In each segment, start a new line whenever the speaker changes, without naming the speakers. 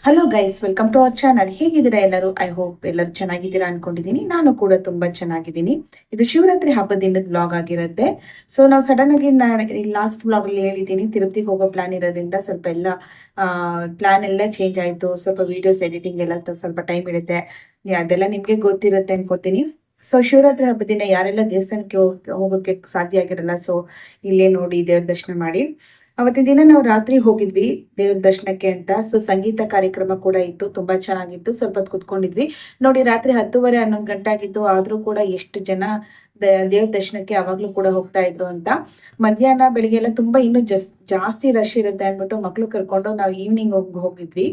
Hello guys, welcome to our channel. ಹೇಗಿದ್ದೀರಾ ಎಲ್ಲರೂ? I hope ಎಲ್ಲರೂ ಚೆನ್ನಾಗಿದ್ದೀರಾ ಅನ್ಕೊಂಡಿದ್ದೀನಿ. ನಾನು ಕೂಡ ತುಂಬಾ ಚೆನ್ನಾಗಿದ್ದೀನಿ. ಇದು ಶಿವರಾತ್ರಿ ಹಬ್ಬದಿಂದ ಬ್ಲಾಗ್ ಆಗಿರುತ್ತೆ. ಸೊ ನಾವು ಸಡನ್ ಆಗಿ ಲಾಸ್ಟ್ ಬ್ಲಾಗ್ ಅಲ್ಲಿ ಹೇಳಿದ್ದೀನಿ, ತಿರುಪತಿಗೆ ಹೋಗೋ ಪ್ಲಾನ್ ಇರೋದ್ರಿಂದ ಸ್ವಲ್ಪ ಎಲ್ಲ ಪ್ಲಾನ್ ಎಲ್ಲ ಚೇಂಜ್ ಆಯಿತು. ಸ್ವಲ್ಪ ವಿಡಿಯೋಸ್ ಎಡಿಟಿಂಗ್ ಎಲ್ಲ ಸ್ವಲ್ಪ ಟೈಮ್ ಇರುತ್ತೆ. ಅದೆಲ್ಲ ನಿಮಗೆ ಗೊತ್ತಿರುತ್ತೆ ಅನ್ಕೊಳ್ತೀನಿ. ಸೊ ಶಿವರಾತ್ರಿ ಹಬ್ಬದಿಂದ ಯಾರೆಲ್ಲ ದೇವಸ್ಥಾನಕ್ಕೆ ಹೋಗೋಕ್ಕೆ ಸಾಧ್ಯ ಆಗಿರಲ್ಲ, ಸೊ ಇಲ್ಲೇ ನೋಡಿ ದೇವ್ರ ದರ್ಶನ ಮಾಡಿ. ಅವತ್ತಿನ ದಿನ ನಾವು ರಾತ್ರಿ ಹೋಗಿದ್ವಿ ದೇವ್ರ ದರ್ಶನಕ್ಕೆ ಅಂತ. ಸೊ ಸಂಗೀತ ಕಾರ್ಯಕ್ರಮ ಕೂಡ ಇತ್ತು, ತುಂಬಾ ಚೆನ್ನಾಗಿತ್ತು. ಸ್ವಲ್ಪ ಹೊತ್ತು ಕುತ್ಕೊಂಡಿದ್ವಿ ನೋಡಿ. ರಾತ್ರಿ 10:30 11 ಗಂಟೆ ಆಗಿತ್ತು, ಆದ್ರೂ ಕೂಡ ಎಷ್ಟು ಜನ ದೇವ್ರ ದರ್ಶನಕ್ಕೆ ಅವಾಗ್ಲೂ ಕೂಡ ಹೋಗ್ತಾ ಇದ್ರು ಅಂತ. ಮಧ್ಯಾಹ್ನ ಬೆಳಿಗ್ಗೆ ಎಲ್ಲ ತುಂಬಾ ಇನ್ನೂ ಜಾಸ್ತಿ ರಶ್ ಇರುತ್ತೆ ಅಂದ್ಬಿಟ್ಟು ಮಕ್ಳು ಕರ್ಕೊಂಡು ನಾವು ಈವ್ನಿಂಗ್ ಹೋಗಿದ್ವಿ.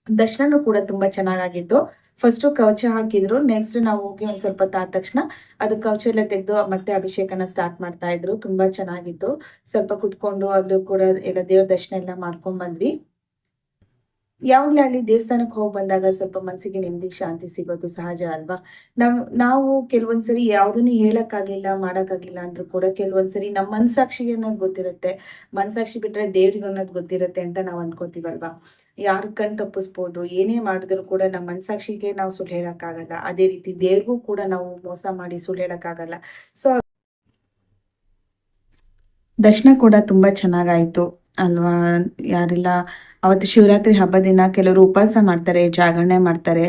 ದರ್ಶನನೂ ಕೂಡ ತುಂಬಾ ಚೆನ್ನಾಗಿತ್ತು. ಫಸ್ಟ್ ಕವಚ ಹಾಕಿದ್ರು, ನೆಕ್ಸ್ಟ್ ನಾವು ಹೋಗಿ ಒಂದ್ ಸ್ವಲ್ಪ ತಾದ ತಕ್ಷಣ ಅದು ಕವಚ ಎಲ್ಲ ತೆಗೆದು ಮತ್ತೆ ಅಭಿಷೇಕನ ಸ್ಟಾರ್ಟ್ ಮಾಡ್ತಾ ಇದ್ರು. ತುಂಬಾ ಚೆನ್ನಾಗಿತ್ತು. ಸ್ವಲ್ಪ ಕುತ್ಕೊಂಡು ಅಲ್ಲೂ ಕೂಡ ಎಲ್ಲ ದೇವ್ರ ದರ್ಶನ ಎಲ್ಲ ಮಾಡ್ಕೊಂಡ್ ಬಂದ್ವಿ. ಯಾವಾಗಲೇ ಅಲ್ಲಿ ದೇವಸ್ಥಾನಕ್ಕೆ ಹೋಗಿ ಬಂದಾಗ ಸ್ವಲ್ಪ ಮನಸ್ಸಿಗೆ ನೆಮ್ಮದಿ ಶಾಂತಿ ಸಿಗೋದು ಸಹಜ ಅಲ್ವಾ. ನಾವು ಕೆಲವೊಂದ್ಸರಿ ಯಾವುದನ್ನು ಹೇಳಕ್ಕಾಗ್ಲಿಲ್ಲ ಮಾಡೋಕ್ಕಾಗ್ಲಿಲ್ಲ ಅಂದ್ರೂ ಕೂಡ ಕೆಲವೊಂದ್ಸರಿ ನಮ್ಮ ಮನಸಾಕ್ಷಿಗೆ ಅನ್ನೋದು ಗೊತ್ತಿರುತ್ತೆ. ಮನಸಾಕ್ಷಿ ಬಿಟ್ರೆ ದೇವ್ರಿಗೆ ಅನ್ನೋದು ಗೊತ್ತಿರುತ್ತೆ ಅಂತ ನಾವು ಅನ್ಕೋತೀವಲ್ವಾ. ಯಾರ ಕಣ್ ತಪ್ಪಿಸ್ಬೋದು, ಏನೇ ಮಾಡಿದ್ರು ಕೂಡ ನಮ್ಮ ಮನಸಾಕ್ಷಿಗೆ ನಾವು ಸುಳ್ಳು ಹೇಳಕ್ಕಾಗಲ್ಲ. ಅದೇ ರೀತಿ ದೇವ್ರಿಗೂ ಕೂಡ ನಾವು ಮೋಸ ಮಾಡಿ ಸುಳ್ಳು ಹೇಳಕ್ಕಾಗಲ್ಲ. ಸೊ ದರ್ಶನ ಕೂಡ ತುಂಬ ಚೆನ್ನಾಗಾಯಿತು ಅಲ್ವಾ. ಯಾರೆಲ್ಲ ಅವತ್ತು ಶಿವರಾತ್ರಿ ಹಬ್ಬ ದಿನ ಕೆಲವರು ಉಪವಾಸ ಮಾಡ್ತಾರೆ, ಜಾಗರಣೆ ಮಾಡ್ತಾರೆ.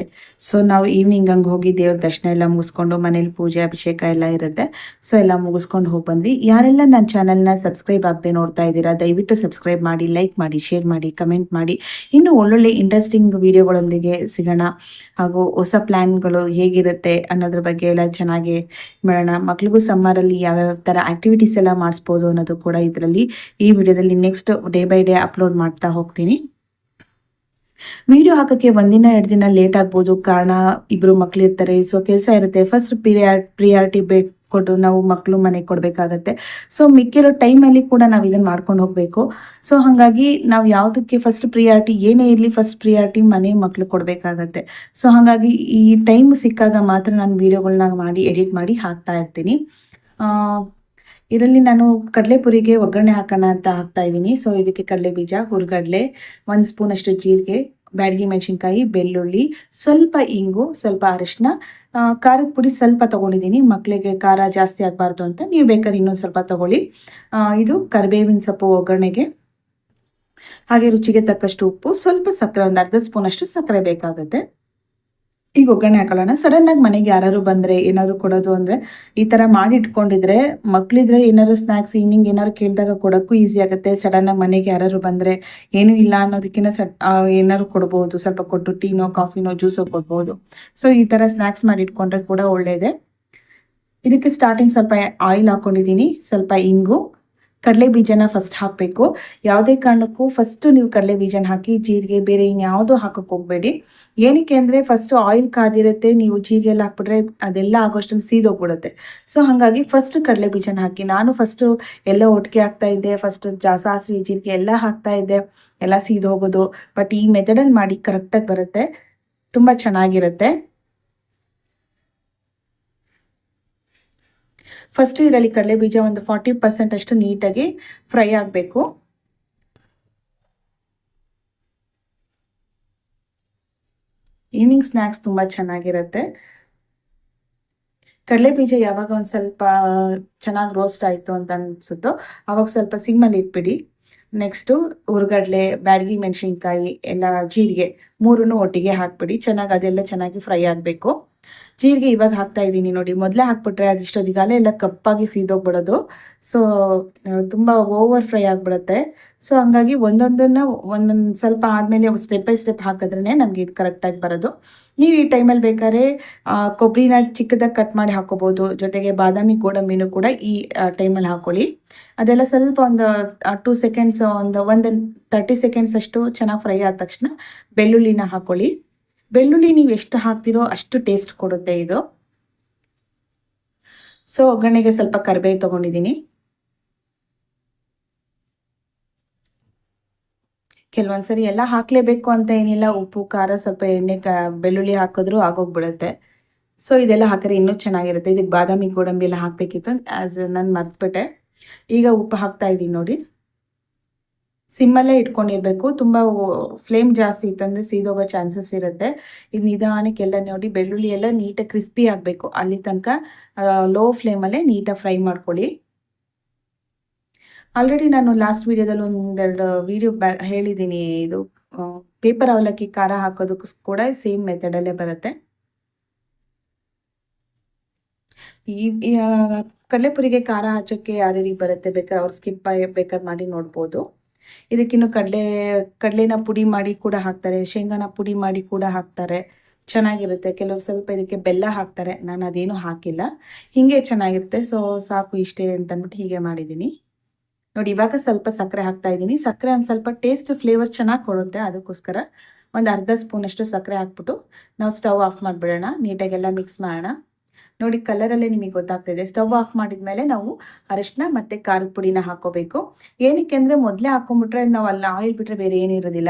ಸೊ ನಾವು ಈವ್ನಿಂಗ್ ಹಂಗೆ ಹೋಗಿ ದೇವ್ರ ದರ್ಶನ ಎಲ್ಲ ಮುಗಿಸ್ಕೊಂಡು ಮನೇಲಿ ಪೂಜೆ ಅಭಿಷೇಕ ಎಲ್ಲ ಇರುತ್ತೆ. ಸೊ ಎಲ್ಲ ಮುಗಿಸ್ಕೊಂಡು ಹೋಗಿ ಬಂದ್ವಿ. ಯಾರೆಲ್ಲ ನನ್ನ ಚಾನಲ್ನ ಸಬ್ಸ್ಕ್ರೈಬ್ ಆಗದೆ ನೋಡ್ತಾ ಇದ್ದೀರಾ, ದಯವಿಟ್ಟು ಸಬ್ಸ್ಕ್ರೈಬ್ ಮಾಡಿ, ಲೈಕ್ ಮಾಡಿ, ಶೇರ್ ಮಾಡಿ, ಕಮೆಂಟ್ ಮಾಡಿ. ಇನ್ನೂ ಒಳ್ಳೊಳ್ಳೆ ಇಂಟ್ರೆಸ್ಟಿಂಗ್ ವಿಡಿಯೋಗಳೊಂದಿಗೆ ಸಿಗೋಣ. ಹಾಗೂ ಹೊಸ ಪ್ಲ್ಯಾನ್ಗಳು ಹೇಗಿರುತ್ತೆ ಅನ್ನೋದ್ರ ಬಗ್ಗೆ ಎಲ್ಲ ಚೆನ್ನಾಗಿ ಮಾಡೋಣ. ಮಕ್ಳಿಗೂ ಸಮ್ಮರಲ್ಲಿ ಯಾವ್ಯಾವ ಥರ ಆ್ಯಕ್ಟಿವಿಟೀಸ್ ಎಲ್ಲ ಮಾಡಿಸ್ಬೋದು ಅನ್ನೋದು ಕೂಡ ಇದರಲ್ಲಿ ಈ ವಿಡಿಯೋದಲ್ಲಿ next day by day upload ಮಾಡ್ತಾ ಹೋಗ್ತೀನಿ. ವಿಡಿಯೋ ಹಾಕೋಕ್ಕೆ ಒಂದಿನ 2 ದಿನ ಲೇಟ್ ಆಗ್ಬೋದು, ಕಾರಣ ಇಬ್ಬರು ಮಕ್ಳು ಇರ್ತಾರೆ. ಸೊ ಕೆಲಸ ಇರುತ್ತೆ. ಫಸ್ಟ್ ಪ್ರಿಯಾರಿಟಿ ಕೊಟ್ಟು ನಾವು ಮಕ್ಕಳು ಮನೆಗೆ ಕೊಡಬೇಕಾಗತ್ತೆ. ಸೊ ಮಿಕ್ಕಿರೋ ಟೈಮಲ್ಲಿ ಕೂಡ ನಾವು ಇದನ್ನು ಮಾಡ್ಕೊಂಡು ಹೋಗಬೇಕು. ಸೊ ಹಾಗಾಗಿ ನಾವು ಯಾವುದಕ್ಕೆ ಫಸ್ಟ್ ಪ್ರಿಯಾರಿಟಿ ಏನೇ ಇರಲಿ, ಫಸ್ಟ್ ಪ್ರಿಯಾರಿಟಿ ಮನೆ ಮಕ್ಕಳು ಕೊಡಬೇಕಾಗತ್ತೆ. ಸೊ ಹಾಗಾಗಿ ಈ ಟೈಮ್ ಸಿಕ್ಕಾಗ ಮಾತ್ರ ನಾನು ವೀಡಿಯೋಗಳನ್ನ ಮಾಡಿ ಎಡಿಟ್ ಮಾಡಿ ಹಾಕ್ತಾ ಇರ್ತೀನಿ. ಇದರಲ್ಲಿ ನಾನು ಕಡಲೆಪುರಿಗೆ ಒಗ್ಗರಣೆ ಹಾಕೋಣ ಅಂತ ಹಾಕ್ತಾ ಇದ್ದೀನಿ. ಸೊ ಇದಕ್ಕೆ ಕಡಲೆ ಬೀಜ, ಹುರ್ಗಡ್ಲೆ, 1 ಸ್ಪೂನಷ್ಟು ಜೀರಿಗೆ, ಬ್ಯಾಡಗಿ ಮೆಣಸಿನ್ಕಾಯಿ, ಬೆಳ್ಳುಳ್ಳಿ, ಸ್ವಲ್ಪ ಇಂಗು, ಸ್ವಲ್ಪ ಅರಿಶಿನ, ಖಾರದ ಪುಡಿ ಸ್ವಲ್ಪ ತೊಗೊಂಡಿದ್ದೀನಿ. ಮಕ್ಕಳಿಗೆ ಖಾರ ಜಾಸ್ತಿ ಆಗಬಾರ್ದು ಅಂತ ನೀವು ಬೇಕಾದ್ರೆ ಇನ್ನೊಂದು ಸ್ವಲ್ಪ ತೊಗೊಳ್ಳಿ. ಇದು ಕರಿಬೇವಿನ ಸೊಪ್ಪು ಒಗ್ಗರಣೆಗೆ, ಹಾಗೆ ರುಚಿಗೆ ತಕ್ಕಷ್ಟು ಉಪ್ಪು, ಸ್ವಲ್ಪ ಸಕ್ಕರೆ, ಒಂದು ಅರ್ಧ ಸ್ಪೂನಷ್ಟು ಸಕ್ಕರೆ ಬೇಕಾಗುತ್ತೆ. ಈಗ ಒಗ್ಗರಣೆ ಹಾಕೊಳ್ಳೋಣ. ಸಡನ್ನಾಗಿ ಮನೆಗೆ ಯಾರು ಬಂದರೆ ಏನಾದ್ರು ಕೊಡೋದು ಅಂದರೆ ಈ ಥರ ಮಾಡಿ ಇಟ್ಕೊಂಡಿದ್ರೆ, ಮಕ್ಕಳಿದ್ರೆ ಏನಾದ್ರು ಸ್ನ್ಯಾಕ್ಸ್ ಈವ್ನಿಂಗ್ ಏನಾದ್ರು ಕೇಳಿದಾಗ ಕೊಡೋಕ್ಕೂ ಈಸಿ ಆಗುತ್ತೆ. ಸಡನ್ನಾಗಿ ಮನೆಗೆ ಯಾರು ಬಂದರೆ ಏನೂ ಇಲ್ಲ ಅನ್ನೋದಕ್ಕಿಂತ ಏನಾದ್ರು ಕೊಡ್ಬೋದು. ಸ್ವಲ್ಪ ಕೊಟ್ಟು ಟೀನೋ ಕಾಫಿನೋ ಜ್ಯೂಸೋ ಕೊಡ್ಬೋದು. ಸೊ ಈ ಥರ ಸ್ನ್ಯಾಕ್ಸ್ ಮಾಡಿ ಇಟ್ಕೊಂಡ್ರೆ ಕೂಡ ಒಳ್ಳೆಯದೇ. ಇದಕ್ಕೆ ಸ್ಟಾರ್ಟಿಂಗ್ ಸ್ವಲ್ಪ ಆಯಿಲ್ ಹಾಕ್ಕೊಂಡಿದ್ದೀನಿ, ಸ್ವಲ್ಪ ಇಂಗು, ಕಡಲೆ ಬೀಜನ ಫಸ್ಟ್ ಹಾಕಬೇಕು. ಯಾವುದೇ ಕಾರಣಕ್ಕೂ ಫಸ್ಟು ನೀವು ಕಡಲೆ ಬೀಜನ ಹಾಕಿ, ಜೀರಿಗೆ ಬೇರೆ ಇನ್ಯಾವುದೂ ಹಾಕೋಕ್ಕೆ ಹೋಗಬೇಡಿ. ಏನಕ್ಕೆ ಅಂದರೆ ಫಸ್ಟು ಆಯಿಲ್ ಕಾದಿರುತ್ತೆ, ನೀವು ಜೀರಿಗೆ ಎಲ್ಲ ಹಾಕ್ಬಿಟ್ರೆ ಅದೆಲ್ಲ ಆಗೋಷ್ಟರಲ್ಲಿ ಸೀದೋಗ್ಬಿಡುತ್ತೆ. ಸೊ ಹಾಗಾಗಿ ಫಸ್ಟ್ ಕಡಲೆ ಬೀಜನ ಹಾಕಿ. ನಾನು ಫಸ್ಟು ಎಲ್ಲ ಒಟ್ಟಿಗೆ ಹಾಕ್ತಾಯಿದ್ದೆ. ಫಸ್ಟು ಸಾಸಿವೆ ಜೀರಿಗೆ ಎಲ್ಲ ಹಾಕ್ತಾಯಿದ್ದೆ, ಎಲ್ಲ ಸೀದೋಗೋದು. ಬಟ್ ಈ ಮೆಥಡಲ್ಲಿ ಮಾಡಿ ಕರೆಕ್ಟಾಗಿ ಬರುತ್ತೆ, ತುಂಬ ಚೆನ್ನಾಗಿರುತ್ತೆ. ಫಸ್ಟು ಇದರಲ್ಲಿ ಕಡಲೆ ಬೀಜ ಒಂದು 40% ಅಷ್ಟು ನೀಟಾಗಿ ಫ್ರೈ ಆಗಬೇಕು. ಈವ್ನಿಂಗ್ ಸ್ನ್ಯಾಕ್ಸ್ ತುಂಬ ಚೆನ್ನಾಗಿರುತ್ತೆ. ಕಡಲೆ ಬೀಜ ಯಾವಾಗ ಒಂದು ಸ್ವಲ್ಪ ಚೆನ್ನಾಗಿ ರೋಸ್ಟ್ ಆಯಿತು ಅಂತ ಅನಿಸುತ್ತೋ ಆವಾಗ ಸ್ವಲ್ಪ ಸಿಮ್ಮಲ್ಲಿ ಇಟ್ಬಿಡಿ. ನೆಕ್ಸ್ಟು ಹುರ್ಗಡ್ಲೆ, ಬ್ಯಾಡಗಿ ಮೆಣಸಿನ್ಕಾಯಿ, ಎಲ್ಲ ಜೀರಿಗೆ 3 ಒಟ್ಟಿಗೆ ಹಾಕ್ಬಿಡಿ. ಅದೆಲ್ಲ ಚೆನ್ನಾಗಿ ಫ್ರೈ ಆಗಬೇಕು. ಜೀರಿಗೆ ಇವಾಗ ಹಾಕ್ತಾ ಇದ್ದೀನಿ ನೋಡಿ. ಮೊದಲೇ ಹಾಕ್ಬಿಟ್ರೆ ಅದಿಷ್ಟೊತ್ತಿಗಾಲೇ ಎಲ್ಲ ಕಪ್ಪಾಗಿ ಸೀದೋಗ್ಬಿಡೋದು. ಸೊ ತುಂಬ ಓವರ್ ಫ್ರೈ ಆಗಿಬಿಡುತ್ತೆ. ಸೊ ಹಂಗಾಗಿ ಒಂದೊಂದನ್ನು ಒಂದೊಂದು ಸ್ವಲ್ಪ ಆದಮೇಲೆ ಸ್ಟೆಪ್ ಬೈ ಸ್ಟೆಪ್ ಹಾಕಿದ್ರೇ ನಮಗೆ ಇದು ಕರೆಕ್ಟಾಗಿ ಬರೋದು. ನೀವು ಈ ಟೈಮಲ್ಲಿ ಬೇಕಾದ್ರೆ ಕೊಬ್ಬರಿನ ಚಿಕ್ಕದಾಗಿ ಕಟ್ ಮಾಡಿ ಹಾಕೋಬೋದು. ಜೊತೆಗೆ ಬಾದಾಮಿ ಗೋಡಂಬಿನೂ ಕೂಡ ಈ ಟೈಮಲ್ಲಿ ಹಾಕ್ಕೊಳ್ಳಿ. ಅದೆಲ್ಲ ಸ್ವಲ್ಪ ಒಂದು 2 ಸೆಕೆಂಡ್ಸ್, ಒಂದು 30 ಸೆಕೆಂಡ್ಸ್ ಅಷ್ಟು ಚೆನ್ನಾಗಿ ಫ್ರೈ ಆದ ತಕ್ಷಣ ಬೆಳ್ಳುಳ್ಳಿನ ಹಾಕ್ಕೊಳ್ಳಿ. ಬೆಳ್ಳುಳ್ಳಿ ನೀವು ಎಷ್ಟು ಹಾಕ್ತಿರೋ ಅಷ್ಟು ಟೇಸ್ಟ್ ಕೊಡುತ್ತೆ ಇದು. ಸೊ ಒಗ್ಗರಣೆಗೆ ಸ್ವಲ್ಪ ಕರಿಬೇವು ತೊಗೊಂಡಿದ್ದೀನಿ. ಕೆಲವೊಂದ್ಸರಿ ಎಲ್ಲ ಹಾಕಲೇಬೇಕು ಅಂತ ಏನಿಲ್ಲ, ಉಪ್ಪು, ಖಾರ, ಸ್ವಲ್ಪ ಎಣ್ಣೆ, ಬೆಳ್ಳುಳ್ಳಿ ಹಾಕಿದ್ರೂ ಆಗೋಗ್ಬಿಡುತ್ತೆ. ಸೊ ಇದೆಲ್ಲ ಹಾಕಿದ್ರೆ ಇನ್ನೂ ಚೆನ್ನಾಗಿರುತ್ತೆ. ಇದಕ್ಕೆ ಬಾದಾಮಿ ಗೋಡಂಬಿ ಎಲ್ಲ ಹಾಕಬೇಕಿತ್ತು, ನಾನು ಮರ್ತ್ಬಿಟ್ಟೆ. ಈಗ ಉಪ್ಪು ಹಾಕ್ತಾ ಇದ್ದೀನಿ ನೋಡಿ. ಸಿಮ್ಮಲ್ಲೇ ಇಟ್ಕೊಂಡಿರಬೇಕು. ತುಂಬ ಫ್ಲೇಮ್ ಜಾಸ್ತಿ ಇತ್ತಂದರೆ ಸೀದೋಗೋ ಚಾನ್ಸಸ್ ಇರುತ್ತೆ. ಇದು ನಿಧಾನಕ್ಕೆ ಎಲ್ಲ ನೋಡಿ ಬೆಳ್ಳುಳ್ಳಿ ಎಲ್ಲ ನೀಟಾಗಿ ಕ್ರಿಸ್ಪಿ ಆಗಬೇಕು, ಅಲ್ಲಿ ತನಕ ಲೋ ಫ್ಲೇಮಲ್ಲೇ ನೀಟಾಗಿ ಫ್ರೈ ಮಾಡ್ಕೊಳ್ಳಿ. ಆಲ್ರೆಡಿ ನಾನು ಲಾಸ್ಟ್ ವೀಡಿಯೋದಲ್ಲಿ ಒಂದೆರಡು ವೀಡಿಯೋ ಹೇಳಿದ್ದೀನಿ. ಇದು ಪೇಪರ್ ಅವಲಕ್ಕಿ ಖಾರ ಹಾಕೋದಕ್ಕೂ ಕೂಡ ಸೇಮ್ ಮೆಥಡಲ್ಲೇ ಬರುತ್ತೆ. ಈ ಕಡಲೆಪುರಿಗೆ ಖಾರ ಹಚ್ಚೋಕ್ಕೆ ಯಾರ್ಯಾರಿಗೆ ಬರುತ್ತೆ ಬೇಕಾದ್ರೆ ಅವ್ರು ಸ್ಕಿಪ್ ಬೇಕಾದ್ರೆ ಮಾಡಿ ನೋಡ್ಬೋದು. ಇದಕ್ಕಿನ್ನು ಕಡಲೆನ ಪುಡಿ ಮಾಡಿ ಕೂಡ ಹಾಕ್ತಾರೆ, ಶೇಂಗಾನ ಪುಡಿ ಮಾಡಿ ಕೂಡ ಹಾಕ್ತಾರೆ, ಚೆನ್ನಾಗಿರುತ್ತೆ. ಕೆಲವರು ಸ್ವಲ್ಪ ಇದಕ್ಕೆ ಬೆಲ್ಲ ಹಾಕ್ತಾರೆ, ನಾನು ಅದೇನು ಹಾಕಿಲ್ಲ, ಹೀಗೆ ಚೆನ್ನಾಗಿರುತ್ತೆ. ಸೊ ಸಾಕು ಇಷ್ಟೇ ಅಂತಂದ್ಬಿಟ್ಟು ಹೀಗೆ ಮಾಡಿದ್ದೀನಿ ನೋಡಿ. ಇವಾಗ ಸ್ವಲ್ಪ ಸಕ್ಕರೆ ಹಾಕ್ತಾ ಇದ್ದೀನಿ. ಸಕ್ಕರೆ ಒಂದು ಸ್ವಲ್ಪ ಟೇಸ್ಟ್ ಫ್ಲೇವರ್ ಚೆನ್ನಾಗಿ ಕೊಡುತ್ತೆ, ಅದಕ್ಕೋಸ್ಕರ ಒಂದು ಅರ್ಧ ಸ್ಪೂನಷ್ಟು ಸಕ್ಕರೆ ಹಾಕ್ಬಿಟ್ಟು ನಾವು ಸ್ಟವ್ ಆಫ್ ಮಾಡಿಬಿಡೋಣ. ನೀಟಾಗೆಲ್ಲ ಮಿಕ್ಸ್ ಮಾಡೋಣ. ನೋಡಿ ಕಲರಲ್ಲೇ ನಿಮಗೆ ಗೊತ್ತಾಗ್ತಾಯಿದೆ. ಸ್ಟವ್ ಆಫ್ ಮಾಡಿದ್ಮೇಲೆ ನಾವು ಅರಿಶಿನ ಮತ್ತು ಖಾರದ ಪುಡಿನ ಹಾಕ್ಕೋಬೇಕು. ಏನಕ್ಕೆ ಅಂದರೆ ಮೊದಲೇ ಹಾಕ್ಕೊಂಬಿಟ್ರೆ ನಾವು ಅಲ್ಲಿ ಆಯಿಲ್ ಬಿಟ್ಟರೆ ಬೇರೆ ಏನೂ ಇರೋದಿಲ್ಲ.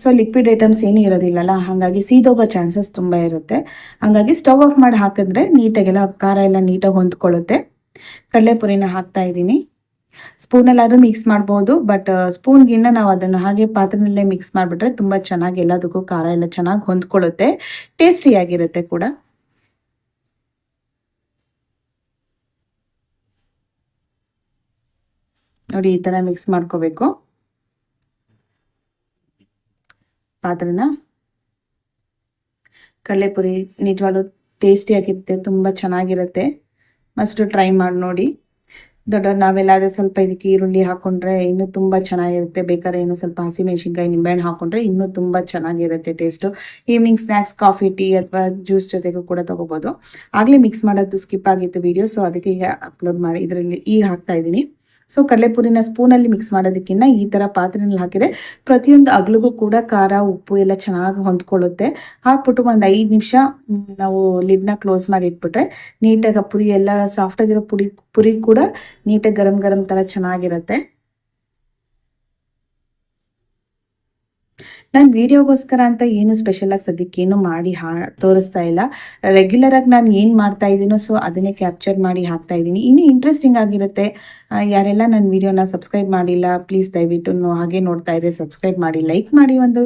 ಸೊ ಲಿಕ್ವಿಡ್ ಐಟಮ್ಸ್ ಏನೂ ಇರೋದಿಲ್ಲಲ್ಲ, ಹಾಗಾಗಿ ಸೀದೋಗೋ ಚಾನ್ಸಸ್ ತುಂಬ ಇರುತ್ತೆ. ಹಾಗಾಗಿ ಸ್ಟವ್ ಆಫ್ ಮಾಡಿ ಹಾಕಿದ್ರೆ ನೀಟಾಗೆಲ್ಲ ಖಾರ ಎಲ್ಲ ನೀಟಾಗಿ ಹೊಂದ್ಕೊಳ್ಳುತ್ತೆ. ಕಡಲೆಪುರಿನ ಹಾಕ್ತಾ ಇದ್ದೀನಿ. ಸ್ಪೂನಲ್ಲಾದರೂ ಮಿಕ್ಸ್ ಮಾಡ್ಬೋದು, ಬಟ್ ಸ್ಪೂನ್ಗಿನ್ನ ನಾವು ಅದನ್ನು ಹಾಗೆ ಪಾತ್ರೆಯಲ್ಲೇ ಮಿಕ್ಸ್ ಮಾಡಿಬಿಟ್ರೆ ತುಂಬ ಚೆನ್ನಾಗಿ ಎಲ್ಲದಕ್ಕೂ ಖಾರ ಎಲ್ಲ ಚೆನ್ನಾಗಿ ಹೊಂದ್ಕೊಳ್ಳುತ್ತೆ, ಟೇಸ್ಟಿಯಾಗಿರುತ್ತೆ ಕೂಡ. ನೋಡಿ ಈ ಥರ ಮಿಕ್ಸ್ ಮಾಡ್ಕೋಬೇಕು ಪಾತ್ರೆನ. ಕಡಲೆಪುರಿ ನಿಜವಾಗ್ಲೂ ಟೇಸ್ಟಿಯಾಗಿರುತ್ತೆ, ತುಂಬ ಚೆನ್ನಾಗಿರುತ್ತೆ. ಮಸ್ಟು ಟ್ರೈ ಮಾಡಿ ನೋಡಿ. ದೊಡ್ಡವ್ರು ನಾವೆಲ್ಲಾದರೂ ಸ್ವಲ್ಪ ಇದಕ್ಕೆ ಈರುಳ್ಳಿ ಹಾಕ್ಕೊಂಡ್ರೆ ಇನ್ನೂ ತುಂಬ ಚೆನ್ನಾಗಿರುತ್ತೆ. ಬೇಕಾದ್ರೆ ಇನ್ನೂ ಸ್ವಲ್ಪ ಹಸಿಮೆಣಸಿನ್ಕಾಯಿ ನಿಂಬೆಹಣ್ಣು ಹಾಕ್ಕೊಂಡ್ರೆ ಇನ್ನೂ ತುಂಬ ಚೆನ್ನಾಗಿರುತ್ತೆ taste. Evening snacks, coffee, tea ಅಥವಾ ಜ್ಯೂಸ್ ಜೊತೆಗೂ ಕೂಡ ತೊಗೋಬೋದು. ಆಗಲೇ ಮಿಕ್ಸ್ ಮಾಡೋದು ಸ್ಕಿಪ್ ಆಗಿತ್ತು ವೀಡಿಯೋ, ಸೊ ಅದಕ್ಕೆ ಈಗ ಅಪ್ಲೋಡ್ ಮಾಡಿ ಇದರಲ್ಲಿ ಈಗ ಹಾಕ್ತಾಯಿದ್ದೀನಿ. ಸೊ ಕಡಲೆಪುರಿನ ಸ್ಪೂನಲ್ಲಿ ಮಿಕ್ಸ್ ಮಾಡೋದಕ್ಕಿಂತ ಈ ಥರ ಪಾತ್ರೆಯಲ್ಲಿ ಹಾಕಿದರೆ ಪ್ರತಿಯೊಂದು ಅಗ್ಲಿಗೂ ಕೂಡ ಖಾರ, ಉಪ್ಪು ಎಲ್ಲ ಚೆನ್ನಾಗಿ ಹೊಂದ್ಕೊಳ್ಳುತ್ತೆ. ಹಾಕ್ಬಿಟ್ಟು ಒಂದು 5 ನಿಮಿಷ ನಾವು ಲಿಡ್ನ ಕ್ಲೋಸ್ ಮಾಡಿ ಇಟ್ಬಿಟ್ರೆ ನೀಟಾಗಿ ಪುರಿ ಎಲ್ಲ ಸಾಫ್ಟಾಗಿರೋ ಪುರಿ ಕೂಡ ನೀಟಾಗಿ ಗರಂ ಗರಂ ಥರ ಚೆನ್ನಾಗಿರುತ್ತೆ. ನಾನು ವೀಡಿಯೋಗೋಸ್ಕರ ಅಂತ ಏನು ಸ್ಪೆಷಲಾಗಿ ಸದ್ಯಕ್ಕೆ ಏನು ಮಾಡಿ ತೋರಿಸ್ತಾ ಇಲ್ಲ. ರೆಗ್ಯುಲರಾಗಿ ನಾನು ಏನು ಮಾಡ್ತಾ ಇದ್ದೀನೋ ಸೊ ಅದನ್ನೇ ಕ್ಯಾಪ್ಚರ್ ಮಾಡಿ ಹಾಕ್ತಾ ಇದ್ದೀನಿ. ಇನ್ನೂ ಇಂಟ್ರೆಸ್ಟಿಂಗ್ ಆಗಿರುತ್ತೆ. ಯಾರೆಲ್ಲ ನನ್ನ ವೀಡಿಯೋನ ಸಬ್ಸ್ಕ್ರೈಬ್ ಮಾಡಿಲ್ಲ ಪ್ಲೀಸ್ ದಯವಿಟ್ಟು ಹಾಗೆ ನೋಡ್ತಾ ಇದ್ರೆ ಸಬ್ಸ್ಕ್ರೈಬ್ ಮಾಡಿ, ಲೈಕ್ ಮಾಡಿ ಒಂದು.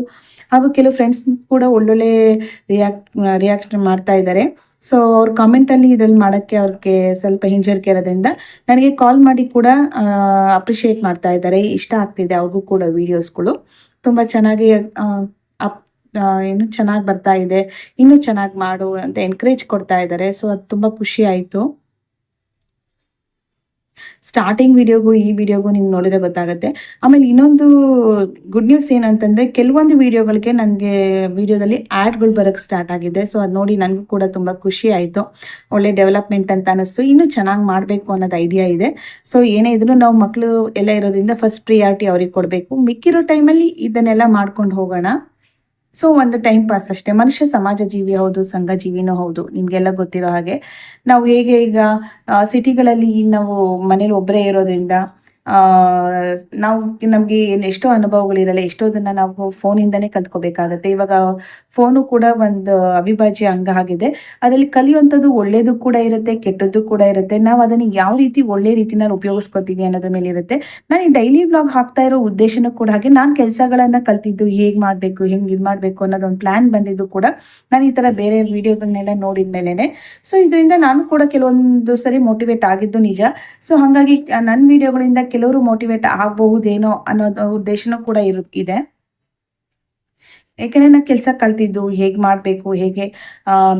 ಹಾಗೂ ಕೆಲವು ಫ್ರೆಂಡ್ಸ್ ಕೂಡ ಒಳ್ಳೊಳ್ಳೆ ರಿಯಾಕ್ಷನ್ ಮಾಡ್ತಾ ಇದ್ದಾರೆ. ಸೊ ಅವ್ರ ಕಾಮೆಂಟಲ್ಲಿ ಇದ್ರಲ್ಲಿ ಮಾಡೋಕ್ಕೆ ಅವ್ರಿಗೆ ಸ್ವಲ್ಪ ಹಿಂಜರಿಕೆ ಇರೋದ್ರಿಂದ ನನಗೆ ಕಾಲ್ ಮಾಡಿ ಕೂಡ ಅಪ್ರಿಷಿಯೇಟ್ ಮಾಡ್ತಾ ಇದ್ದಾರೆ. ಇಷ್ಟ ಆಗ್ತಿದೆ ಅವ್ರಿಗೂ ಕೂಡ ವೀಡಿಯೋಸ್ಗಳು ತುಂಬ ಚೆನ್ನಾಗಿ ಏನು ಚೆನ್ನಾಗಿ ಬರ್ತಾ ಇದೆ, ಇನ್ನೂ ಚೆನ್ನಾಗಿ ಮಾಡು ಅಂತ ಎನ್ಕರೇಜ್ ಕೊಡ್ತಾ ಇದ್ದಾರೆ. ಸೊ ಅದು ತುಂಬ ಖುಷಿ ಆಯಿತು. ಸ್ಟಾರ್ಟಿಂಗ್ ವಿಡಿಯೋಗೂ ಈ ವಿಡಿಯೋಗೂ ನೀವು ನೋಡಿದ್ರೆ ಗೊತ್ತಾಗುತ್ತೆ. ಆಮೇಲೆ ಇನ್ನೊಂದು ಗುಡ್ ನ್ಯೂಸ್ ಏನಂತಂದರೆ ಕೆಲವೊಂದು ವಿಡಿಯೋಗಳಿಗೆ ನನಗೆ ವಿಡಿಯೋದಲ್ಲಿ ಆ್ಯಡ್ಗಳು ಬರೋಕ್ಕೆ ಸ್ಟಾರ್ಟ್ ಆಗಿದೆ. ಸೊ ಅದು ನೋಡಿ ನನಗೂ ಕೂಡ ತುಂಬ ಖುಷಿ ಆಯಿತು. ಒಳ್ಳೆ ಡೆವಲಪ್ಮೆಂಟ್ ಅಂತ ಅನ್ನಿಸ್ತು. ಇನ್ನೂ ಚೆನ್ನಾಗಿ ಮಾಡಬೇಕು ಅನ್ನೋದು ಐಡಿಯಾ ಇದೆ. ಸೊ ಏನೇ ಇದ್ರೂ ನಾವು ಮಕ್ಕಳು ಎಲ್ಲ ಇರೋದ್ರಿಂದ ಫಸ್ಟ್ ಪ್ರಿಯಾರಿಟಿ ಅವ್ರಿಗೆ ಕೊಡಬೇಕು. ಮಿಕ್ಕಿರೋ ಟೈಮಲ್ಲಿ ಇದನ್ನೆಲ್ಲ ಮಾಡ್ಕೊಂಡು ಹೋಗೋಣ. ಸೊ ಒಂದು ಟೈಮ್ ಪಾಸ್ ಅಷ್ಟೇ. ಮನುಷ್ಯ ಸಮಾಜ ಜೀವಿ ಹೌದು, ಸಂಘ ಜೀವಿನೂ ಹೌದು. ನಿಮಗೆಲ್ಲ ಗೊತ್ತಿರೋ ಹಾಗೆ ನಾವು ಹೇಗೆ ಈಗ ಸಿಟಿಗಳಲ್ಲಿ ನಾವು ಮನೇಲಿ ಒಬ್ಬರೇ ಇರೋದ್ರಿಂದ ನಾವು ನಮಗೆ ಎಷ್ಟೋ ಅನುಭವಗಳಿರಲ್ಲ, ಎಷ್ಟೋದನ್ನು ನಾವು ಫೋನಿಂದನೇ ಕಲ್ತ್ಕೋಬೇಕಾಗತ್ತೆ. ಇವಾಗ ಫೋನು ಕೂಡ ಒಂದು ಅವಿಭಾಜ್ಯ ಅಂಗ ಆಗಿದೆ. ಅದರಲ್ಲಿ ಕಲಿಯುವಂಥದ್ದು ಒಳ್ಳೆಯದು ಕೂಡ ಇರುತ್ತೆ, ಕೆಟ್ಟದ್ದು ಕೂಡ ಇರುತ್ತೆ. ನಾವು ಅದನ್ನು ಯಾವ ರೀತಿ ಒಳ್ಳೆ ರೀತಿನಲ್ಲಿ ಉಪಯೋಗಿಸ್ಕೊತೀವಿ ಅನ್ನೋದ್ರ ಮೇಲೆ ಇರುತ್ತೆ. ನಾನು ಈ ಡೈಲಿ ವ್ಲಾಗ್ ಹಾಕ್ತಾ ಇರೋ ಉದ್ದೇಶನೂ ಕೂಡ ಹಾಗೆ. ನಾನು ಕೆಲಸಗಳನ್ನು ಕಲ್ತಿದ್ದು ಹೇಗೆ ಮಾಡಬೇಕು, ಹೆಂಗೆ ಇದು ಮಾಡಬೇಕು ಅನ್ನೋದೊಂದು ಪ್ಲ್ಯಾನ್ ಬಂದಿದ್ದು ಕೂಡ ನಾನು ಈ ಥರ ಬೇರೆ ವೀಡಿಯೋಗಳನ್ನೆಲ್ಲ ನೋಡಿದ ಮೇಲೇ. ಸೊ ಇದರಿಂದ ನಾನು ಕೂಡ ಕೆಲವೊಂದು ಸರಿ ಮೋಟಿವೇಟ್ ಆಗಿದ್ದು ನಿಜ. ಸೊ ಹಾಗಾಗಿ ನನ್ನ ವೀಡಿಯೋಗಳಿಂದ ಕೆಲವರು ಮೋಟಿವೇಟ್ ಆಗಬಹುದೇನೋ ಅನ್ನೋದು ಉದ್ದೇಶನೂ ಕೂಡ ಇದೆ. ಯಾಕೆಂದರೆ ನಾನು ಕೆಲಸ ಕಲ್ತಿದ್ದು ಹೇಗೆ ಮಾಡಬೇಕು, ಹೇಗೆ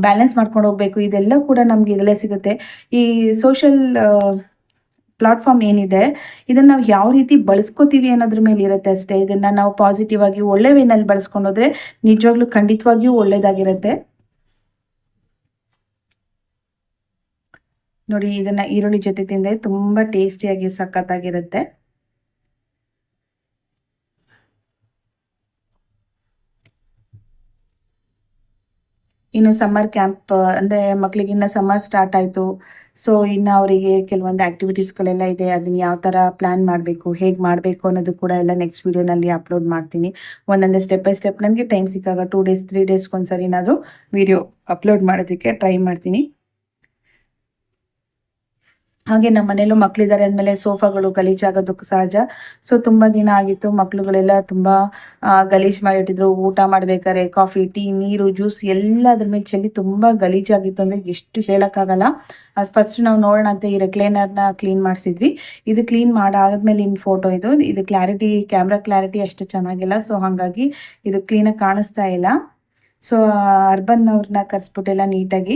ಬ್ಯಾಲೆನ್ಸ್ ಮಾಡ್ಕೊಂಡು ಹೋಗಬೇಕು, ಇದೆಲ್ಲ ಕೂಡ ನಮಗೆ ಇದರಲ್ಲೇ ಸಿಗುತ್ತೆ. ಈ ಸೋಷಲ್ ಪ್ಲಾಟ್ಫಾರ್ಮ್ ಏನಿದೆ ಇದನ್ನು ನಾವು ಯಾವ ರೀತಿ ಬಳಸ್ಕೋತೀವಿ ಅನ್ನೋದ್ರ ಮೇಲೆ ಇರುತ್ತೆ ಅಷ್ಟೇ. ಇದನ್ನು ನಾವು ಪಾಸಿಟಿವ್ ಆಗಿ ಒಳ್ಳೆ ವೇನಲ್ಲಿ ಬಳಸ್ಕೊಂಡೋದ್ರೆ ನಿಜವಾಗ್ಲೂ ಖಂಡಿತವಾಗಿಯೂ ಒಳ್ಳೆಯದಾಗಿರುತ್ತೆ. ನೋಡಿ ಇದನ್ನು ಈರುಳ್ಳಿ ಜೊತೆ ತಿಂದರೆ ತುಂಬ ಟೇಸ್ಟಿಯಾಗಿ ಸಖತ್ತಾಗಿರುತ್ತೆ. ಇನ್ನು ಸಮ್ಮರ್ ಕ್ಯಾಂಪ್ ಅಂದರೆ ಮಕ್ಕಳಿಗೆ ಇನ್ನು ಸಮ್ಮರ್ ಸ್ಟಾರ್ಟ್ ಆಯಿತು. ಸೊ ಇನ್ನು ಅವರಿಗೆ ಕೆಲವೊಂದು ಆ್ಯಕ್ಟಿವಿಟೀಸ್ಗಳೆಲ್ಲ ಇದೆ. ಅದನ್ನು ಯಾವ ಥರ ಪ್ಲ್ಯಾನ್ ಮಾಡಬೇಕು, ಹೇಗೆ ಮಾಡಬೇಕು ಅನ್ನೋದು ಕೂಡ ಎಲ್ಲ ನೆಕ್ಸ್ಟ್ ವೀಡಿಯೋನಲ್ಲಿ ಅಪ್ಲೋಡ್ ಮಾಡ್ತೀನಿ. ಒಂದೊಂದೇ ಸ್ಟೆಪ್ ಬೈ ಸ್ಟೆಪ್ ನನಗೆ ಟೈಮ್ ಸಿಕ್ಕಾಗ 2 ಡೇಸ್ 3 ಡೇಸ್ಗೆ ಒಂದ್ಸರಿ ಏನಾದರೂ ವೀಡಿಯೋ ಅಪ್ಲೋಡ್ ಮಾಡೋದಕ್ಕೆ ಟ್ರೈ ಮಾಡ್ತೀನಿ. ಹಾಗೆ ನಮ್ಮ ಮನೇಲೂ ಮಕ್ಕಳಿದ್ದಾರೆ ಅಂದಮೇಲೆ ಸೋಫಾಗಳು ಗಲೀಜಾಗೋದಕ್ಕೆ ಸಹಜ. ಸೊ ತುಂಬ ದಿನ ಆಗಿತ್ತು, ಮಕ್ಳುಗಳೆಲ್ಲ ತುಂಬ ಗಲೀಜು ಮಾಡಿಟ್ಟಿದ್ರು. ಊಟ ಮಾಡ್ಬೇಕಾದ್ರೆ ಕಾಫಿ, ಟೀ, ನೀರು, ಜ್ಯೂಸ್ ಎಲ್ಲ ಅದ್ರ ಮೇಲೆ ಚೆಲ್ಲಿ ತುಂಬ ಗಲೀಜಾಗಿತ್ತು, ಅಂದರೆ ಎಷ್ಟು ಹೇಳೋಕ್ಕಾಗಲ್ಲ. ಫಸ್ಟ್ ನಾವು ನೋಡೋಣ ಅಂತ ಈ ರೆಕ್ಲೈನರ್ನ ಕ್ಲೀನ್ ಮಾಡಿಸಿದ್ವಿ. ಇದು ಕ್ಲೀನ್ ಮಾಡಾದ್ಮೇಲೆ ಇನ್ನು ಫೋಟೋ ಇದು ಕ್ಲಾರಿಟಿ, ಕ್ಯಾಮ್ರಾ ಕ್ಲಾರಿಟಿ ಅಷ್ಟು ಚೆನ್ನಾಗಿಲ್ಲ. ಸೊ ಹಾಗಾಗಿ ಇದು ಕ್ಲೀನಾಗಿ ಕಾಣಿಸ್ತಾ ಇಲ್ಲ. ಸೊ ಅರ್ಬನ್ ಅವ್ರನ್ನ ಕರೆಸ್ಬಿಟ್ಟೆಲ್ಲ ನೀಟಾಗಿ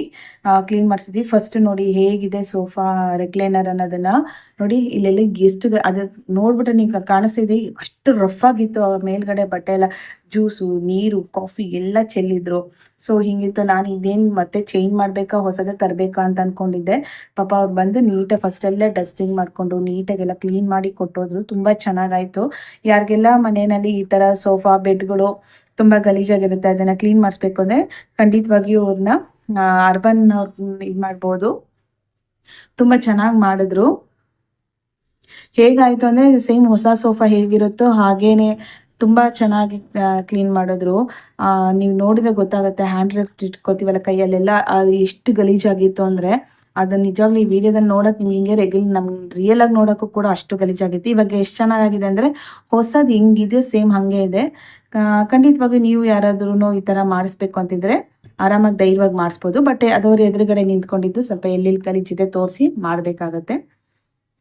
ಕ್ಲೀನ್ ಮಾಡಿಸಿದ್ವಿ. ಫಸ್ಟ್ ನೋಡಿ ಹೇಗಿದೆ ಸೋಫಾ ರೆಕ್ಲೈನರ್ ಅನ್ನೋದನ್ನು ನೋಡಿ. ಇಲ್ಲೆಲ್ಲ ಎಷ್ಟು ಅದು ನೋಡ್ಬಿಟ್ರೆ ನೀವು ಕಾಣಿಸ್ತಿದೆ, ಅಷ್ಟು ರಫ್ ಆಗಿತ್ತು. ಅವ್ರ ಮೇಲ್ಗಡೆ ಬಟ್ಟೆ ಎಲ್ಲ ಜ್ಯೂಸು, ನೀರು, ಕಾಫಿ ಎಲ್ಲ ಚೆಲ್ಲಿದ್ರು. ಸೊ ಹಿಂಗಿತ್ತು. ನಾನು ಇದೇನು ಮತ್ತೆ ಚೇಂಜ್ ಮಾಡಬೇಕಾ, ಹೊಸದೇ ತರಬೇಕಾ ಅಂತ ಅಂದ್ಕೊಂಡಿದ್ದೆ. ಪಾಪ ಅವ್ರು ಬಂದು ನೀಟಾಗಿ ಫಸ್ಟೆಲ್ಲ ಡಸ್ಟಿಂಗ್ ಮಾಡಿಕೊಂಡು ನೀಟಾಗೆಲ್ಲ ಕ್ಲೀನ್ ಮಾಡಿ ಕೊಟ್ಟೋದ್ರು. ತುಂಬ ಚೆನ್ನಾಗಾಯಿತು. ಯಾರಿಗೆಲ್ಲ ಮನೆಯಲ್ಲಿ ಈ ಥರ ಸೋಫಾ ಬೆಡ್ಗಳು ತುಂಬ ಗಲೀಜಾಗಿರುತ್ತೆ, ಅದನ್ನು ಕ್ಲೀನ್ ಮಾಡಿಸ್ಬೇಕು ಅಂದರೆ ಖಂಡಿತವಾಗಿಯೂ ಅವ್ರನ್ನ ಅರ್ಬನ್ ಅವ್ರನ್ನ ಇದು ಮಾಡ್ಬೋದು. ತುಂಬ ಚೆನ್ನಾಗಿ ಮಾಡಿದ್ರು. ಹೇಗಾಯಿತು ಅಂದರೆ ಸೇಮ್ ಹೊಸ ಸೋಫಾ ಹೇಗಿರುತ್ತೋ ಹಾಗೇ ತುಂಬ ಚೆನ್ನಾಗಿ ಕ್ಲೀನ್ ಮಾಡಿದ್ರು. ನೀವು ನೋಡಿದರೆ ಗೊತ್ತಾಗುತ್ತೆ, ಹ್ಯಾಂಡ್ ರೆಸ್ಟ್ ಇಟ್ಕೋತೀವಲ್ಲ ಕೈಯಲ್ಲೆಲ್ಲ, ಅದು ಎಷ್ಟು ಗಲೀಜಾಗಿತ್ತು ಅಂದರೆ ಅದನ್ನು ನಿಜವಾಗ್ಲೂ ಈ ವಿಡಿಯೋದಲ್ಲಿ ನೋಡೋಕೆ ನಿಮ್ಗೆ ಹಿಂಗೆ ನಮ್ಗೆ ರಿಯಲಾಗಿ ನೋಡೋಕ್ಕೂ ಕೂಡ ಅಷ್ಟು ಗಲೀಜಾಗಿತ್ತು. ಇವಾಗ ಎಷ್ಟು ಚೆನ್ನಾಗಿದೆ ಅಂದರೆ ಹೊಸದು ಹೆಂಗಿದೆಯೋ ಸೇಮ್ ಹಾಗೆ ಇದೆ. ಖಂಡಿತವಾಗಿ ನೀವು ಯಾರಾದ್ರೂ ಈ ಥರ ಮಾಡಿಸ್ಬೇಕು ಅಂತಿದ್ರೆ ಆರಾಮಾಗಿ ಧೈರ್ಯವಾಗಿ ಮಾಡಿಸ್ಬೋದು. ಬಟ್ ಅದವ್ರ ಎದುರುಗಡೆ ನಿಂತ್ಕೊಂಡಿದ್ದು ಸ್ವಲ್ಪ ಎಲ್ಲೆಲ್ಲಿ ಗಲೀಜಿದೆ ತೋರಿಸಿ ಮಾಡಬೇಕಾಗತ್ತೆ.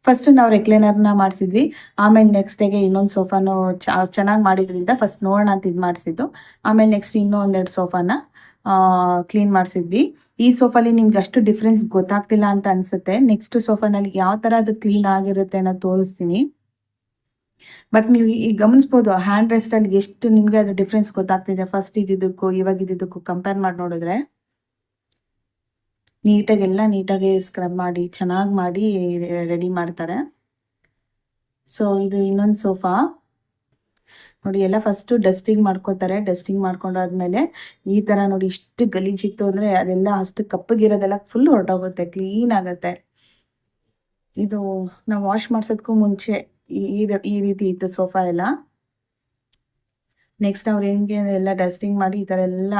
ಫಸ್ಟ್ ನಾವು ರೆಕ್ಲೈನರ್ನ ಮಾಡಿಸಿದ್ವಿ. ಆಮೇಲೆ ನೆಕ್ಸ್ಟ್ ಡೇಗೆ ಇನ್ನೊಂದು ಸೋಫಾನು ಚೆನ್ನಾಗಿ ಮಾಡಿದ್ರಿಂದ ಫಸ್ಟ್ ನೋಡೋಣ ಅಂತ ಇದು ಮಾಡಿಸಿದ್ದು. ಆಮೇಲೆ ನೆಕ್ಸ್ಟ್ ಇನ್ನೂ ಒಂದೆರಡು ಸೋಫಾನ ಕ್ಲೀನ್ ಮಾಡಿಸಿದ್ವಿ. ಈ ಸೋಫಾಲಿ ನಿಮ್ಗೆ ಅಷ್ಟು ಡಿಫ್ರೆನ್ಸ್ ಗೊತ್ತಾಗ್ತಿಲ್ಲ ಅಂತ ಅನಿಸುತ್ತೆ. ನೆಕ್ಸ್ಟ್ ಸೋಫಾನಲ್ಲಿ ಯಾವ ಥರ ಅದು ಕ್ಲೀನ್ ಆಗಿರುತ್ತೆ ಅನ್ನೋದು ತೋರಿಸ್ತೀನಿ. ಬಟ್ ನೀವು ಈಗ ಗಮನಿಸ್ಬೋದು ಹ್ಯಾಂಡ್ ರೆಸ್ಟಲ್ಲಿ ಎಷ್ಟು ನಿಮಗೆ ಅದು ಡಿಫ್ರೆನ್ಸ್ ಗೊತ್ತಾಗ್ತಿದೆ. ಫಸ್ಟ್ ಇದ್ದಿದ್ದಕ್ಕೂ ಇವಾಗ ಇದ್ದಿದ್ದಕ್ಕೂ ಕಂಪೇರ್ ಮಾಡಿ ನೋಡಿದ್ರೆ ನೀಟಾಗಿ ಸ್ಕ್ರಬ್ ಮಾಡಿ ಚೆನ್ನಾಗಿ ಮಾಡಿ ರೆಡಿ ಮಾಡ್ತಾರೆ. ಸೊ ಇದು ಇನ್ನೊಂದು ಸೋಫಾ ನೋಡಿ. ಎಲ್ಲ ಫಸ್ಟು ಡಸ್ಟಿಂಗ್ ಮಾಡ್ಕೋತಾರೆ. ಡಸ್ಟಿಂಗ್ ಮಾಡ್ಕೊಂಡಾದ್ಮೇಲೆ ಈ ಥರ ನೋಡಿ ಇಷ್ಟು ಗಲೀಜಿತ್ತು ಅಂದರೆ ಅದೆಲ್ಲ ಅಷ್ಟು ಕಪ್ಪಗಿರೋದೆಲ್ಲ ಫುಲ್ ಹೊರಟೋಗುತ್ತೆ, ಕ್ಲೀನ್ ಆಗುತ್ತೆ. ಇದು ನಾವು ವಾಶ್ ಮಾಡ್ಸೋದಕ್ಕೂ ಮುಂಚೆ ಈ ರೀತಿ ಇತ್ತು ಸೋಫಾ ಎಲ್ಲ. ನೆಕ್ಸ್ಟ್ ಅವ್ರು ಹೆಂಗೆ ಎಲ್ಲ ಡಸ್ಟಿಂಗ್ ಮಾಡಿ ಈ ಥರ ಎಲ್ಲ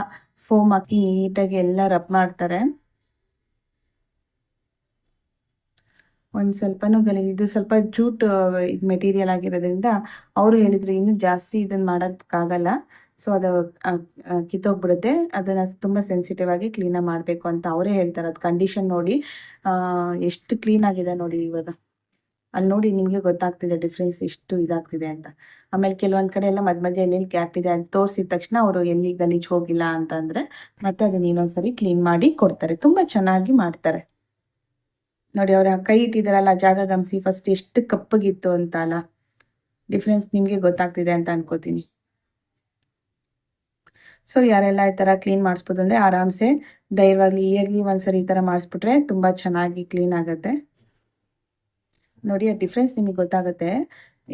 ಫೋಮ್ ಹಾಕಿ ನೀಟಾಗಿ ಎಲ್ಲ ರಬ್ ಮಾಡ್ತಾರೆ. ಒಂದು ಸ್ವಲ್ಪನೂ ಇದು ಸ್ವಲ್ಪ ಜೂಟ್ ಇದು ಮೆಟೀರಿಯಲ್ ಆಗಿರೋದ್ರಿಂದ ಅವರು ಹೇಳಿದರು ಇನ್ನೂ ಜಾಸ್ತಿ ಇದನ್ನು ಮಾಡೋದಕ್ಕಾಗಲ್ಲ. ಸೊ ಅದು ಕಿತ್ತೋಗ್ಬಿಡುತ್ತೆ, ಅದನ್ನು ತುಂಬ ಸೆನ್ಸಿಟಿವ್ ಆಗಿ ಕ್ಲೀನಾಗಿ ಮಾಡಬೇಕು ಅಂತ ಅವರೇ ಹೇಳ್ತಾರೆ. ಅದು ಕಂಡೀಷನ್ ನೋಡಿ ಎಷ್ಟು ಕ್ಲೀನಾಗಿದೆ ನೋಡಿ. ಇವಾಗ ಅಲ್ಲಿ ನೋಡಿ ನಿಮಗೆ ಗೊತ್ತಾಗ್ತಿದೆ ಡಿಫ್ರೆನ್ಸ್ ಎಷ್ಟು ಇದಾಗ್ತಿದೆ ಅಂತ. ಆಮೇಲೆ ಕೆಲವೊಂದು ಕಡೆ ಎಲ್ಲ ಮಧ್ಯೆ ಎಲ್ಲೆಲ್ಲಿ ಗ್ಯಾಪ್ ಇದೆ ಅಂತ ತೋರಿಸಿದ ತಕ್ಷಣ ಅವರು ಎಲ್ಲಿ ಗಲೀಜು ಹೋಗಿಲ್ಲ ಅಂತಂದರೆ ಮತ್ತೆ ಅದನ್ನ ಇನ್ನೊಂದ್ಸರಿ ಕ್ಲೀನ್ ಮಾಡಿ ಕೊಡ್ತಾರೆ. ತುಂಬ ಚೆನ್ನಾಗಿ ಮಾಡ್ತಾರೆ ನೋಡಿ. ಅವ್ರ ಕೈ ಇಟ್ಟಿದ್ದಾರಲ್ಲ ಜಾಗ ಗಮನಿಸಿ, ಫಸ್ಟ್ ಎಷ್ಟು ಕಪ್ಪಗಿತ್ತು ಅಂತ ಅಲ್ಲ. ಡಿಫ್ರೆನ್ಸ್ ನಿಮಗೆ ಗೊತ್ತಾಗ್ತಿದೆ ಅಂತ ಅನ್ಕೋತೀನಿ. ಸೊ ಯಾರೆಲ್ಲ ಈ ಥರ ಕ್ಲೀನ್ ಮಾಡಿಸ್ಬೋದು ಅಂದರೆ ಆರಾಮ್ಸೆ ಧೈರ್ಯವಾಗಿ ಇಯರ್ಲಿ ಒಂದ್ಸರಿ ಈ ಥರ ಮಾಡಿಸ್ಬಿಟ್ರೆ ತುಂಬ ಚೆನ್ನಾಗಿ ಕ್ಲೀನ್ ಆಗುತ್ತೆ ನೋಡಿ. ಆ ಡಿಫ್ರೆನ್ಸ್ ನಿಮಗೆ ಗೊತ್ತಾಗುತ್ತೆ.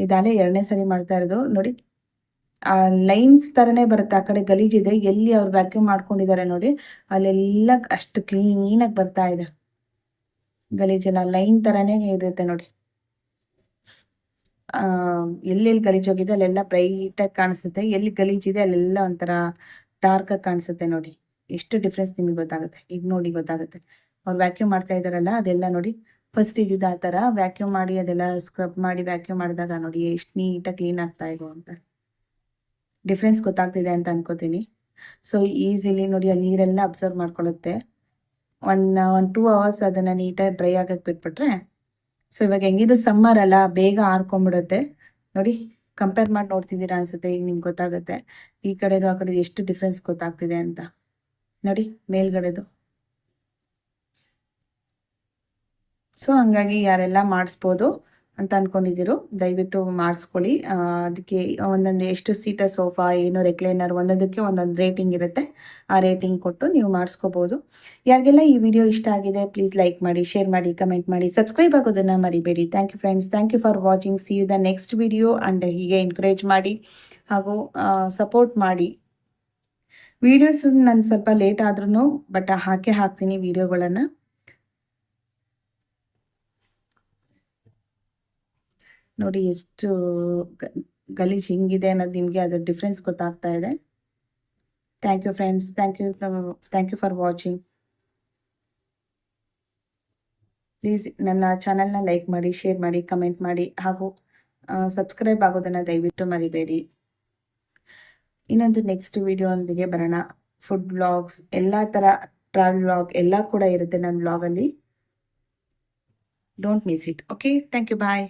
ಇದಾಲೆ 2ನೇ ಸರಿ ಮಾಡ್ತಾ ಇರೋದು ನೋಡಿ. ಆ ಲೈನ್ಸ್ ಥರನೇ ಬರುತ್ತೆ. ಆ ಕಡೆ ಗಲೀಜಿದೆ, ಎಲ್ಲಿ ಅವ್ರು ವ್ಯಾಕ್ಯೂಮ್ ಮಾಡ್ಕೊಂಡಿದ್ದಾರೆ ನೋಡಿ ಅಲ್ಲೆಲ್ಲ ಅಷ್ಟು ಕ್ಲೀನಾಗಿ ಬರ್ತಾ ಇದೆ. ಗಲೀಜೆಲ್ಲ ಲೈನ್ ಥರನೇ ಇರುತ್ತೆ ನೋಡಿ. ಎಲ್ಲೆಲ್ಲಿ ಗಲೀಜೋಗಿದೆ ಅಲ್ಲೆಲ್ಲ ಬ್ರೈಟಾಗಿ ಕಾಣಿಸುತ್ತೆ, ಎಲ್ಲಿ ಗಲೀಜಿದೆ ಅಲ್ಲೆಲ್ಲ ಒಂಥರ ಡಾರ್ಕಾಗಿ ಕಾಣಿಸುತ್ತೆ ನೋಡಿ. ಎಷ್ಟು ಡಿಫ್ರೆನ್ಸ್ ನಿಮಗೆ ಗೊತ್ತಾಗುತ್ತೆ. ಈಗ ನೋಡಿ ಗೊತ್ತಾಗುತ್ತೆ. ಅವ್ರು ವ್ಯಾಕ್ಯೂಮ್ ಮಾಡ್ತಾ ಇದ್ದಾರಲ್ಲ ಅದೆಲ್ಲ ನೋಡಿ. ಫಸ್ಟ್ ಇದ್ದಿದ್ದು ಆ ಥರ ವ್ಯಾಕ್ಯೂಮ್ ಮಾಡಿ ಅದೆಲ್ಲ ಸ್ಕ್ರಬ್ ಮಾಡಿ ವ್ಯಾಕ್ಯೂಮ್ ಮಾಡಿದಾಗ ನೋಡಿ ಎಷ್ಟು ನೀಟಾಗಿ ಕ್ಲೀನ್ ಆಗ್ತಾ ಇದೆ ಅಂತ. ಡಿಫ್ರೆನ್ಸ್ ಗೊತ್ತಾಗ್ತಿದೆ ಅಂತ ಅನ್ಕೋತೀನಿ. ಸೊ ಈಸಿಲಿ ನೋಡಿ ಆ ನೀರೆಲ್ಲ ಅಬ್ಸರ್ವ್ ಮಾಡ್ಕೊಳ್ಳುತ್ತೆ. ಒಂದು 2 ಅವರ್ಸ್ ಅದನ್ನು ನೀಟಾಗಿ ಡ್ರೈ ಆಗಕ್ಕೆ ಬಿಟ್ಬಿಟ್ರೆ. ಸೊ ಇವಾಗ ಹೆಂಗಿದು ಸಮ್ಮರ್ ಅಲ್ಲ, ಬೇಗ ಆರ್ಕೊಂಬಿಡುತ್ತೆ ನೋಡಿ. ಕಂಪೇರ್ ಮಾಡಿ ನೋಡ್ತಿದ್ದೀರಾ ಅನ್ಸುತ್ತೆ. ಈಗ ನಿಮ್ಗೆ ಗೊತ್ತಾಗುತ್ತೆ ಈ ಕಡೆದು ಆ ಕಡೆದು ಎಷ್ಟು ಡಿಫ್ರೆನ್ಸ್ ಗೊತ್ತಾಗ್ತಿದೆ ಅಂತ ನೋಡಿ ಮೇಲ್ಗಡೆದು. ಸೊ ಹಂಗಾಗಿ ಯಾರೆಲ್ಲ ಮಾಡಿಸ್ಬೋದು ಅಂತ ಅಂದ್ಕೊಂಡಿದ್ದೀರೋ ದಯವಿಟ್ಟು ಮಾಡಿಸ್ಕೊಳ್ಳಿ. ಅದಕ್ಕೆ ಒಂದೊಂದು ಎಷ್ಟು ಸೀಟರ್ ಸೋಫಾ ಏನು ರೆಕ್ಲೈನರ್ ಒಂದೊಂದಕ್ಕೆ ಒಂದೊಂದು ರೇಟಿಂಗ್ ಇರುತ್ತೆ. ಆ ರೇಟಿಂಗ್ ಕೊಟ್ಟು ನೀವು ಮಾಡಿಸ್ಕೋಬೋದು. ಯಾರಿಗೆಲ್ಲ ಈ ವಿಡಿಯೋ ಇಷ್ಟ ಆಗಿದೆ ಪ್ಲೀಸ್ ಲೈಕ್ ಮಾಡಿ, ಶೇರ್ ಮಾಡಿ, ಕಮೆಂಟ್ ಮಾಡಿ, ಸಬ್ಸ್ಕ್ರೈಬ್ ಆಗೋದನ್ನು ಮರಿಬೇಡಿ. Thank you friends, thank you for watching. See you the next video. And ಹೀಗೆ ಎನ್ಕರೇಜ್ ಮಾಡಿ ಹಾಗೂ ಸಪೋರ್ಟ್ ಮಾಡಿ. ವೀಡಿಯೋಸು ನಾನು ಸ್ವಲ್ಪ ಲೇಟ್ ಆದ್ರೂ ಬಟ್ ಹಾಕ್ತೀನಿ ವೀಡಿಯೋಗಳನ್ನು. ನೋಡಿ ಎಷ್ಟು ಗಲೀಜು ಹಿಂಗಿದೆ ಅನ್ನೋದು ನಿಮಗೆ ಅದರ ಡಿಫ್ರೆನ್ಸ್ ಗೊತ್ತಾಗ್ತಾ ಇದೆ. Thank you friends, thank you for watching. Please ನನ್ನ ಚಾನಲ್ನ ಲೈಕ್ ಮಾಡಿ, ಶೇರ್ ಮಾಡಿ, ಕಮೆಂಟ್ ಮಾಡಿ ಹಾಗೂ ಸಬ್ಸ್ಕ್ರೈಬ್ ಆಗೋದನ್ನು ದಯವಿಟ್ಟು ಮರಿಬೇಡಿ. ಇನ್ನೊಂದು ನೆಕ್ಸ್ಟ್ ವಿಡಿಯೋ ಒಂದಿಗೆ ಬರೋಣ. ಫುಡ್ ವ್ಲಾಗ್ಸ್, ಎಲ್ಲ ಥರ ಟ್ರಾವೆಲ್ ವ್ಲಾಗ್ ಎಲ್ಲ ಕೂಡ ಇರುತ್ತೆ ನನ್ನ ವ್ಲಾಗಲ್ಲಿ. Don't miss it. Okay, thank you, bye.